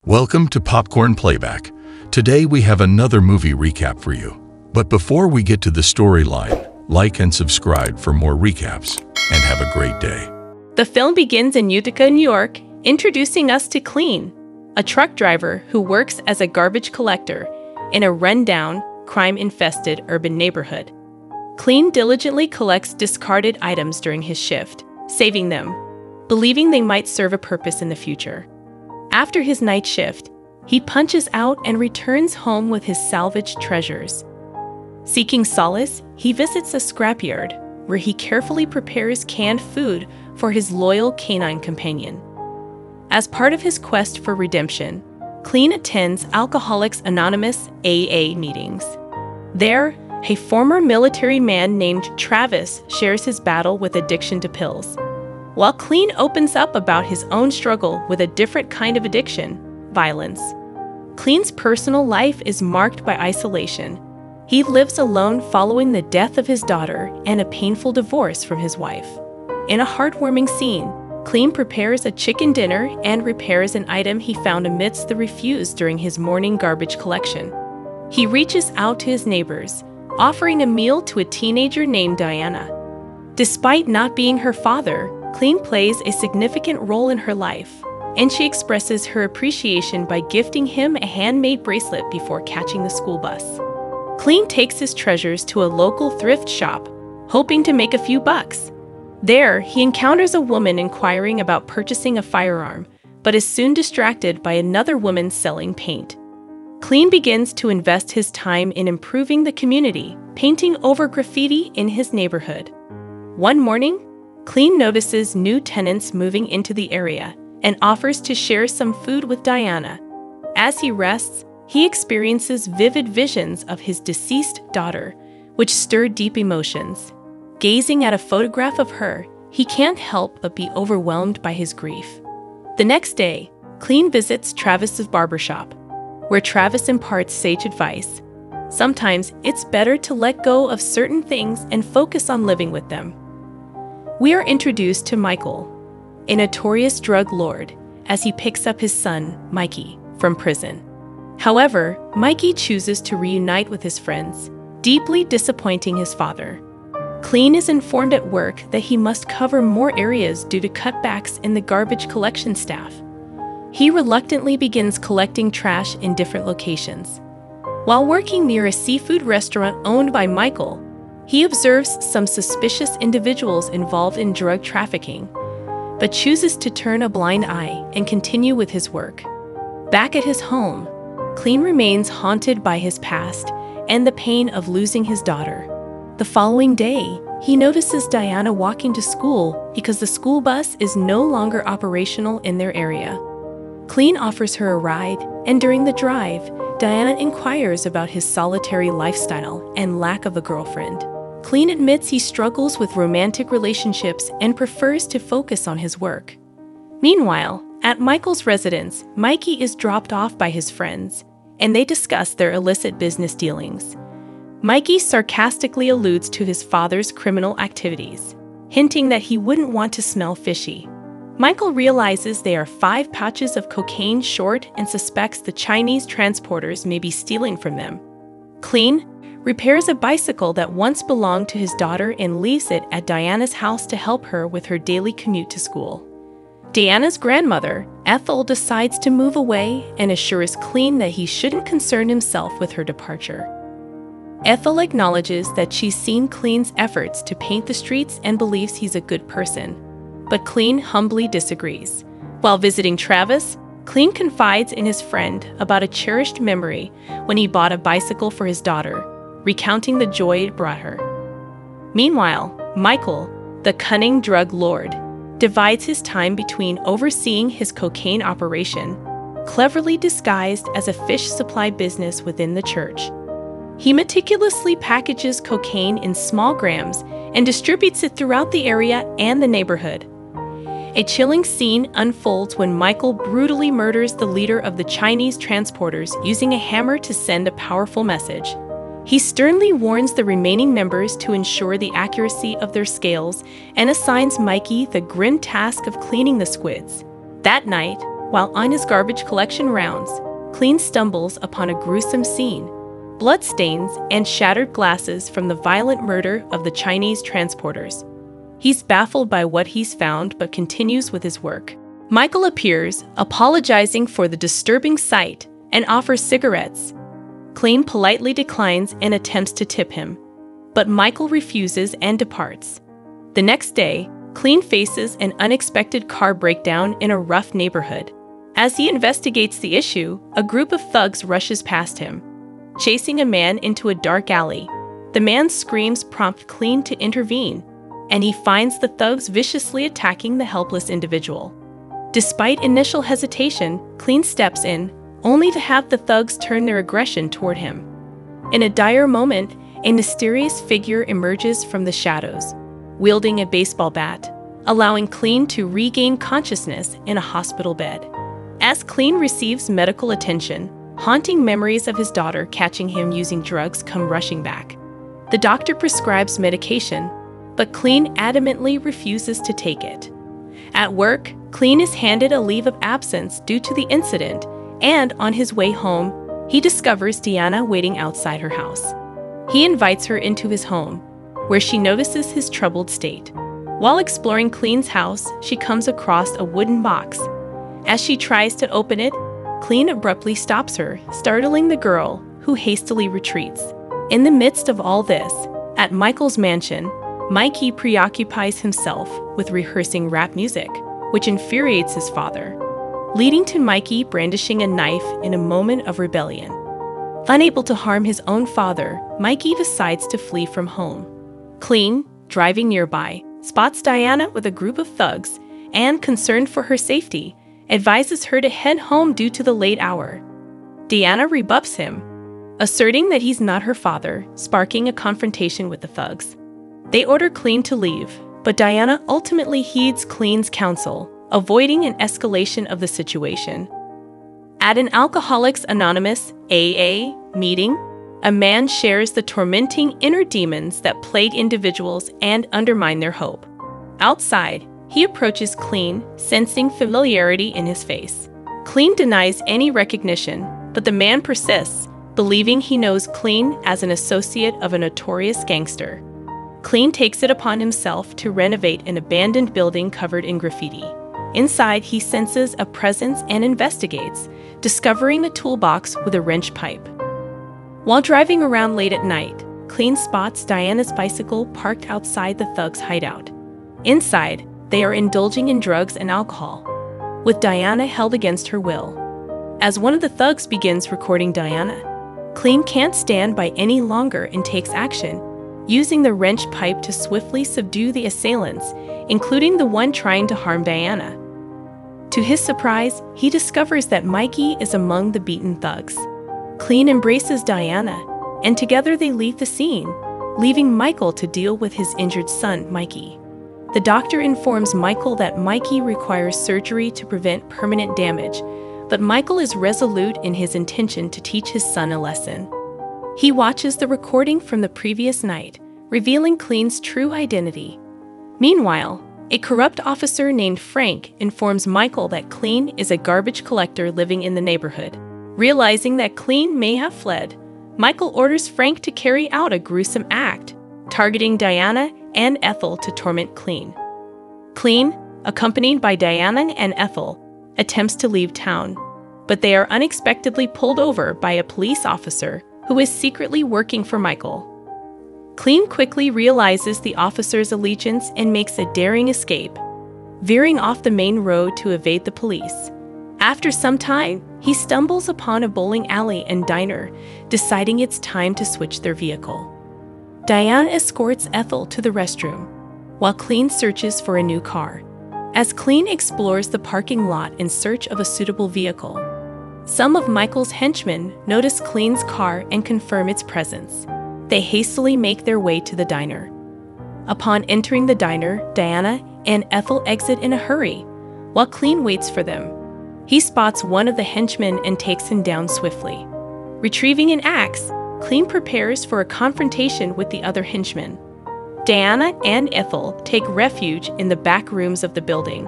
Welcome to Popcorn Playback. Today we have another movie recap for you. But before we get to the storyline, like and subscribe for more recaps, and have a great day. The film begins in Utica, New York, introducing us to Clean, a truck driver who works as a garbage collector in a run-down, crime-infested urban neighborhood. Clean diligently collects discarded items during his shift, saving them, believing they might serve a purpose in the future. After his night shift, he punches out and returns home with his salvaged treasures. Seeking solace, he visits a scrapyard, where he carefully prepares canned food for his loyal canine companion. As part of his quest for redemption, Clean attends Alcoholics Anonymous AA meetings. There, a former military man named Travis shares his battle with addiction to pills, while Clean opens up about his own struggle with a different kind of addiction, violence. Clean's personal life is marked by isolation. He lives alone following the death of his daughter and a painful divorce from his wife. In a heartwarming scene, Clean prepares a chicken dinner and repairs an item he found amidst the refuse during his morning garbage collection. He reaches out to his neighbors, offering a meal to a teenager named Diana. Despite not being her father, Clean plays a significant role in her life, and she expresses her appreciation by gifting him a handmade bracelet before catching the school bus. Clean takes his treasures to a local thrift shop, hoping to make a few bucks. There, he encounters a woman inquiring about purchasing a firearm, but is soon distracted by another woman selling paint. Clean begins to invest his time in improving the community, painting over graffiti in his neighborhood. One morning, Clean notices new tenants moving into the area and offers to share some food with Diana. As he rests, he experiences vivid visions of his deceased daughter, which stir deep emotions. Gazing at a photograph of her, he can't help but be overwhelmed by his grief. The next day, Clean visits Travis's barbershop, where Travis imparts sage advice. Sometimes it's better to let go of certain things and focus on living with them. We are introduced to Michael, a notorious drug lord, as he picks up his son, Mikey, from prison. However, Mikey chooses to reunite with his friends, deeply disappointing his father. Clean is informed at work that he must cover more areas due to cutbacks in the garbage collection staff. He reluctantly begins collecting trash in different locations. While working near a seafood restaurant owned by Michael, he observes some suspicious individuals involved in drug trafficking, but chooses to turn a blind eye and continue with his work. Back at his home, Clean remains haunted by his past and the pain of losing his daughter. The following day, he notices Diana walking to school because the school bus is no longer operational in their area. Clean offers her a ride, and during the drive, Diana inquires about his solitary lifestyle and lack of a girlfriend. Clean admits he struggles with romantic relationships and prefers to focus on his work. Meanwhile, at Michael's residence, Mikey is dropped off by his friends, and they discuss their illicit business dealings. Mikey sarcastically alludes to his father's criminal activities, hinting that he wouldn't want to smell fishy. Michael realizes they are 5 pouches of cocaine short and suspects the Chinese transporters may be stealing from them. Clean repairs a bicycle that once belonged to his daughter and leaves it at Diana's house to help her with her daily commute to school. Diana's grandmother, Ethel, decides to move away and assures Clean that he shouldn't concern himself with her departure. Ethel acknowledges that she's seen Clean's efforts to paint the streets and believes he's a good person, but Clean humbly disagrees. While visiting Travis, Clean confides in his friend about a cherished memory when he bought a bicycle for his daughter, recounting the joy it brought her. Meanwhile, Michael, the cunning drug lord, divides his time between overseeing his cocaine operation, cleverly disguised as a fish supply business within the church. He meticulously packages cocaine in small grams and distributes it throughout the area and the neighborhood. A chilling scene unfolds when Michael brutally murders the leader of the Chinese transporters using a hammer to send a powerful message. He sternly warns the remaining members to ensure the accuracy of their scales and assigns Mikey the grim task of cleaning the squids. That night, While on his garbage collection rounds, Clean stumbles upon a gruesome scene: bloodstains and shattered glasses from the violent murder of the Chinese transporters. He's baffled by what he's found but continues with his work. Michael appears, apologizing for the disturbing sight, and offers cigarettes. Clean politely declines and attempts to tip him, but Michael refuses and departs. The next day, Clean faces an unexpected car breakdown in a rough neighborhood. As he investigates the issue, a group of thugs rushes past him, chasing a man into a dark alley. The man's screams prompt Clean to intervene, and he finds the thugs viciously attacking the helpless individual. Despite initial hesitation, Clean steps in, only to have the thugs turn their aggression toward him. In a dire moment, a mysterious figure emerges from the shadows, wielding a baseball bat, allowing Clean to regain consciousness in a hospital bed. As Clean receives medical attention, haunting memories of his daughter catching him using drugs come rushing back. The doctor prescribes medication, but Clean adamantly refuses to take it. At work, Clean is handed a leave of absence due to the incident, and on his way home, he discovers Diana waiting outside her house. He invites her into his home, where she notices his troubled state. While exploring Clean's house, she comes across a wooden box. As she tries to open it, Clean abruptly stops her, startling the girl, who hastily retreats. In the midst of all this, at Michael's mansion, Mikey preoccupies himself with rehearsing rap music, which infuriates his father, leading to Mikey brandishing a knife in a moment of rebellion. Unable to harm his own father, Mikey decides to flee from home. Clean, driving nearby, spots Diana with a group of thugs and, concerned for her safety, advises her to head home due to the late hour. Diana rebuffs him, asserting that he's not her father, sparking a confrontation with the thugs. They order Clean to leave, but Diana ultimately heeds Clean's counsel, avoiding an escalation of the situation. At an Alcoholics Anonymous AA meeting, a man shares the tormenting inner demons that plague individuals and undermine their hope. Outside, he approaches Clean, sensing familiarity in his face. Clean denies any recognition, but the man persists, believing he knows Clean as an associate of a notorious gangster. Clean takes it upon himself to renovate an abandoned building covered in graffiti. Inside, he senses a presence and investigates, discovering a toolbox with a wrench pipe. While driving around late at night, Clean spots Diana's bicycle parked outside the thugs' hideout. Inside, they are indulging in drugs and alcohol, with Diana held against her will. As one of the thugs begins recording Diana, Clean can't stand by any longer and takes action, using the wrench pipe to swiftly subdue the assailants, including the one trying to harm Diana. To his surprise, he discovers that Mikey is among the beaten thugs. Clean embraces Diana, and together they leave the scene, leaving Michael to deal with his injured son, Mikey. The doctor informs Michael that Mikey requires surgery to prevent permanent damage, but Michael is resolute in his intention to teach his son a lesson. He watches the recording from the previous night, revealing Clean's true identity. Meanwhile, a corrupt officer named Frank informs Michael that Clean is a garbage collector living in the neighborhood. Realizing that Clean may have fled, Michael orders Frank to carry out a gruesome act, targeting Diana and Ethel to torment Clean. Clean, accompanied by Diana and Ethel, attempts to leave town, but they are unexpectedly pulled over by a police officer who is secretly working for Michael. Clean quickly realizes the officer's allegiance and makes a daring escape, veering off the main road to evade the police. After some time, he stumbles upon a bowling alley and diner, deciding it's time to switch their vehicle. Diana escorts Ethel to the restroom, while Clean searches for a new car. As Clean explores the parking lot in search of a suitable vehicle, some of Michael's henchmen notice Clean's car and confirm its presence. They hastily make their way to the diner. Upon entering the diner, Diana and Ethel exit in a hurry, while Clean waits for them. He spots one of the henchmen and takes him down swiftly. Retrieving an axe, Clean prepares for a confrontation with the other henchmen. Diana and Ethel take refuge in the back rooms of the building,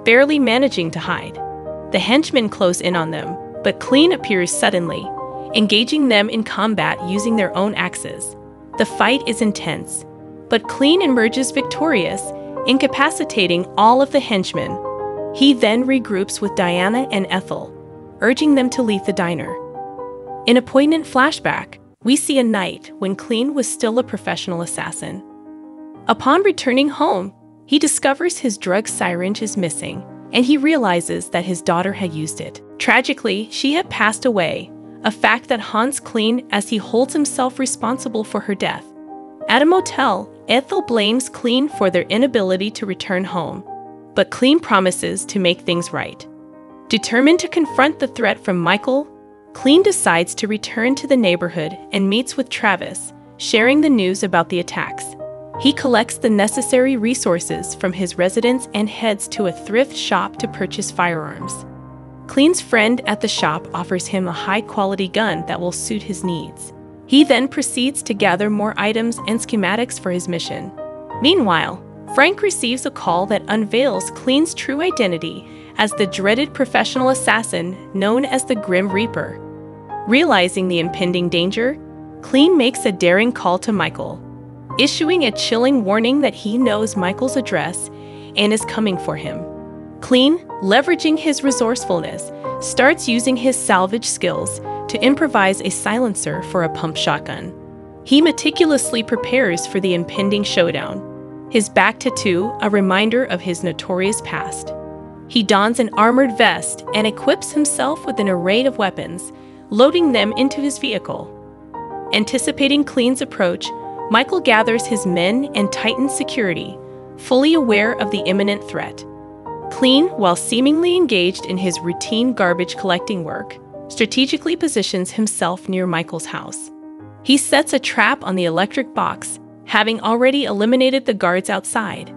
barely managing to hide. The henchmen close in on them, but Clean appears suddenly, engaging them in combat using their own axes. The fight is intense, but Clean emerges victorious, incapacitating all of the henchmen. He then regroups with Diana and Ethel, urging them to leave the diner. In a poignant flashback, we see a night when Clean was still a professional assassin. Upon returning home, he discovers his drug syringe is missing, and he realizes that his daughter had used it. Tragically, she had passed away, a fact that haunts Clean as he holds himself responsible for her death. At a motel, Ethel blames Clean for their inability to return home, but Clean promises to make things right. Determined to confront the threat from Michael, Clean decides to return to the neighborhood and meets with Travis, sharing the news about the attacks. He collects the necessary resources from his residence and heads to a thrift shop to purchase firearms. Clean's friend at the shop offers him a high-quality gun that will suit his needs. He then proceeds to gather more items and schematics for his mission. Meanwhile, Frank receives a call that unveils Clean's true identity as the dreaded professional assassin known as the Grim Reaper. Realizing the impending danger, Clean makes a daring call to Michael, issuing a chilling warning that he knows Michael's address and is coming for him. Clean, leveraging his resourcefulness, starts using his salvage skills to improvise a silencer for a pump shotgun. He meticulously prepares for the impending showdown, his back tattoo a reminder of his notorious past. He dons an armored vest and equips himself with an array of weapons, loading them into his vehicle. Anticipating Clean's approach, Michael gathers his men and tightens security, fully aware of the imminent threat. Clean, while seemingly engaged in his routine garbage collecting work, strategically positions himself near Michael's house. He sets a trap on the electric box, having already eliminated the guards outside.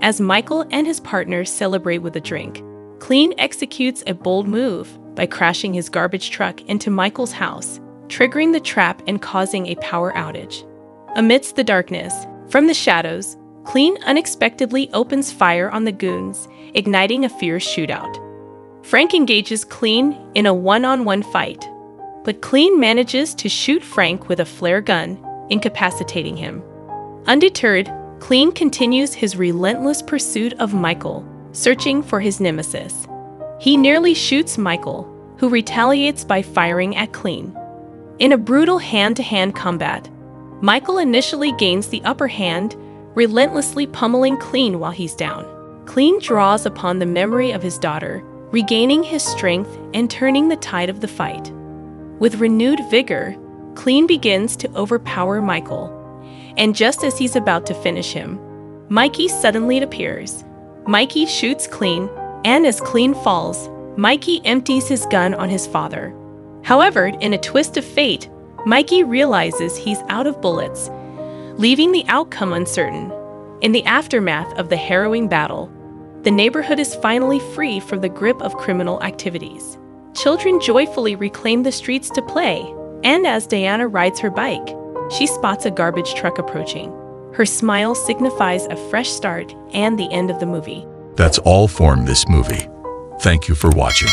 As Michael and his partners celebrate with a drink, Clean executes a bold move by crashing his garbage truck into Michael's house, triggering the trap and causing a power outage. Amidst the darkness, from the shadows, Clean unexpectedly opens fire on the goons, igniting a fierce shootout. Frank engages Clean in a one-on-one fight, but Clean manages to shoot Frank with a flare gun, incapacitating him. Undeterred, Clean continues his relentless pursuit of Michael, searching for his nemesis. He nearly shoots Michael, who retaliates by firing at Clean. In a brutal hand-to-hand combat, Michael initially gains the upper hand, relentlessly pummeling Clean while he's down. Clean draws upon the memory of his daughter, regaining his strength and turning the tide of the fight. With renewed vigor, Clean begins to overpower Michael, and just as he's about to finish him, Mikey suddenly appears. Mikey shoots Clean, and as Clean falls, Mikey empties his gun on his father. However, in a twist of fate, Mikey realizes he's out of bullets, leaving the outcome uncertain. In the aftermath of the harrowing battle, the neighborhood is finally free from the grip of criminal activities. Children joyfully reclaim the streets to play, and as Diana rides her bike, she spots a garbage truck approaching. Her smile signifies a fresh start and the end of the movie. That's all for this movie. Thank you for watching.